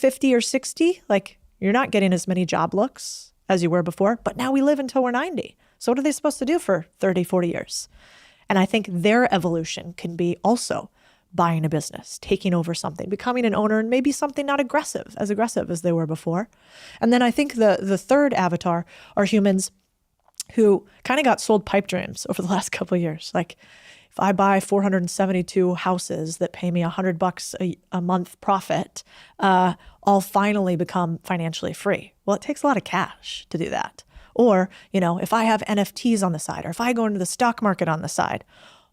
50 or 60, like you're not getting as many job looks as you were before, but now we live until we're 90. So what are they supposed to do for 30, 40 years? And I think their evolution can be also buying a business, taking over something, becoming an owner, and maybe something not as aggressive as they were before. And then I think the third avatar are humans who kind of got sold pipe dreams over the last couple of years. Like if I buy 472 houses that pay me $100 a month profit, I'll finally become financially free. Well, it takes a lot of cash to do that. Or, if I have NFTs on the side, or if I go into the stock market on the side,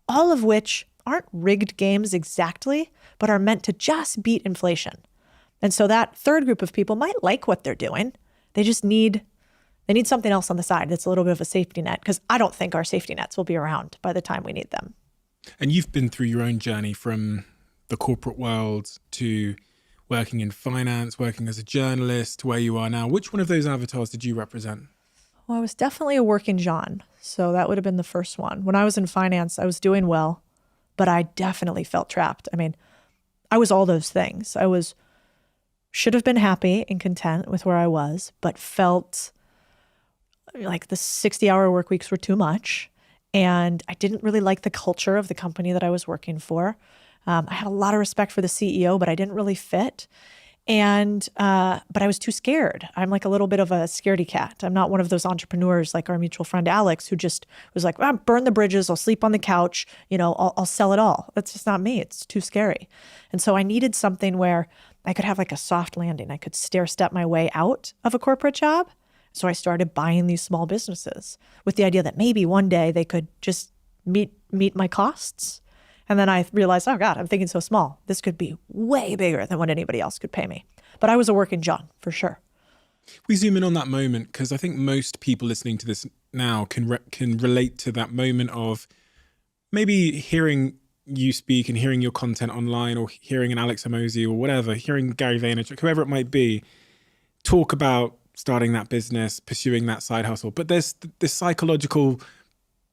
all of which aren't rigged games exactly, but are meant to just beat inflation. And so that third group of people might like what they're doing. They just need something else on the side that's a little bit of a safety net, because I don't think our safety nets will be around by the time we need them. And you've been through your own journey from the corporate world to working in finance, working as a journalist, to where you are now. Which one of those avatars did you represent? Well, I was definitely a working John. So that would have been the first one. When I was in finance, I was doing well, but I definitely felt trapped. I mean, I was all those things. Should have been happy and content with where I was, but felt like the 60-hour work weeks were too much. And I didn't really like the culture of the company that I was working for. I had a lot of respect for the CEO, but I didn't really fit. But I was too scared. I'm like a little bit of a scaredy cat. I'm not one of those entrepreneurs like our mutual friend Alex, who just was like, burn the bridges, I'll sleep on the couch, I'll sell it all. That's just not me. It's too scary. And so I needed something where I could have like a soft landing. I could stair-step my way out of a corporate job. So I started buying these small businesses with the idea that maybe one day they could just meet my costs. And then I realized, oh God, I'm thinking so small. This could be way bigger than what anybody else could pay me. But I was a working John, for sure. We zoom in on that moment, because I think most people listening to this now can relate to that moment of maybe hearing you speak and hearing your content online, or hearing an Alex Hormozi or whatever, hearing Gary Vaynerchuk, whoever it might be, talk about starting that business, pursuing that side hustle. But there's this psychological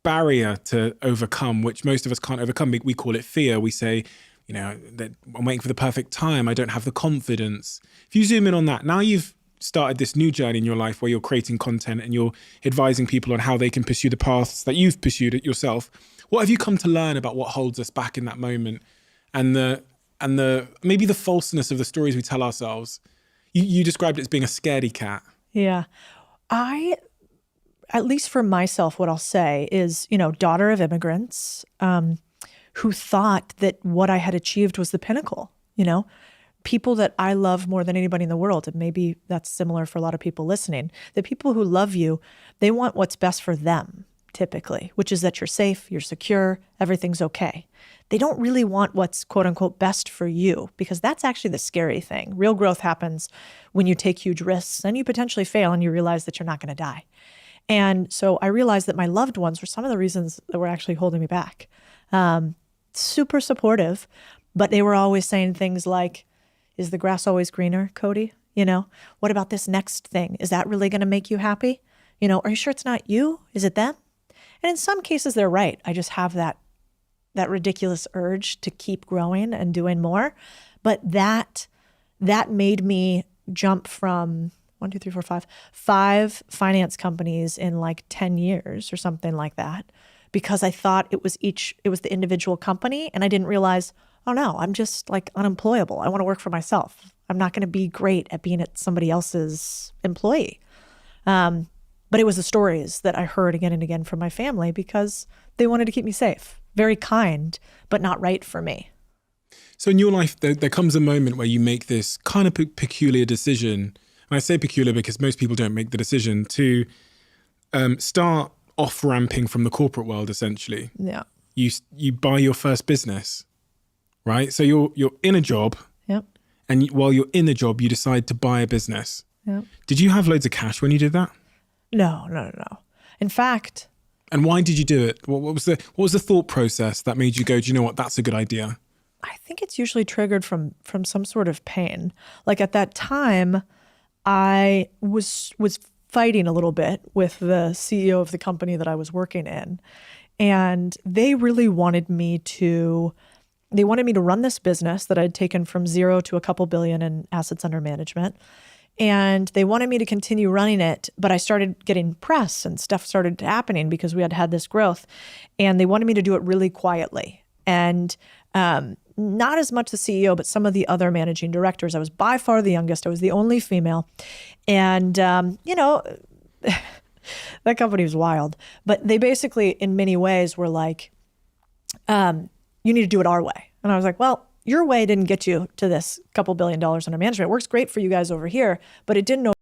barrier to overcome, which most of us can't overcome. We call it fear. We say, that I'm waiting for the perfect time. I don't have the confidence. If you zoom in on that, now you've started this new journey in your life where you're creating content and you're advising people on how they can pursue the paths that you've pursued it yourself. What have you come to learn about what holds us back in that moment, and the maybe the falseness of the stories we tell ourselves? You described it as being a scaredy cat. Yeah. At least for myself, what I'll say is, daughter of immigrants, who thought that what I had achieved was the pinnacle, people that I love more than anybody in the world. And maybe that's similar for a lot of people listening. The people who love you, they want what's best for them, typically, which is that you're safe, you're secure, everything's okay. They don't really want what's quote unquote best for you, because that's actually the scary thing. Real growth happens when you take huge risks and you potentially fail and you realize that you're not going to die. And so I realized that my loved ones were some of the reasons that were actually holding me back. Super supportive, but they were always saying things like, is the grass always greener, Cody? What about this next thing? Is that really going to make you happy? Are you sure it's not you? Is it them? And in some cases, they're right. I just have that ridiculous urge to keep growing and doing more. But that made me jump from 5 finance companies in like 10 years or something like that, because I thought it was the individual company. And I didn't realize, oh no, I'm just like unemployable. I want to work for myself. I'm not going to be great at being at somebody else's employee. But it was the stories that I heard again and again from my family, because they wanted to keep me safe. Very kind, but not right for me. So in your life, there comes a moment where you make this kind of peculiar decision. And I say peculiar because most people don't make the decision to start off-ramping from the corporate world, essentially. Yeah. You buy your first business, right? So you're in a job. Yep. And while you're in the job, you decide to buy a business. Yep. Did you have loads of cash when you did that? No. In fact. And why did you do it? What was the thought process that made you go, do you know what, that's a good idea? I think it's usually triggered from some sort of pain. Like at that time, I was fighting a little bit with the CEO of the company that I was working in. And they really wanted me to they wanted me to run this business that I'd taken from zero to a couple billion in assets under management. And they wanted me to continue running it, but I started getting press and stuff started happening because we had this growth. And they wanted me to do it really quietly. And not as much the CEO, but some of the other managing directors. I was by far the youngest. I was the only female. And, that company was wild. But they basically, in many ways, were like, you need to do it our way. And I was like, well, your way didn't get you to this couple $1 billion under management. It works great for you guys over here, but it didn't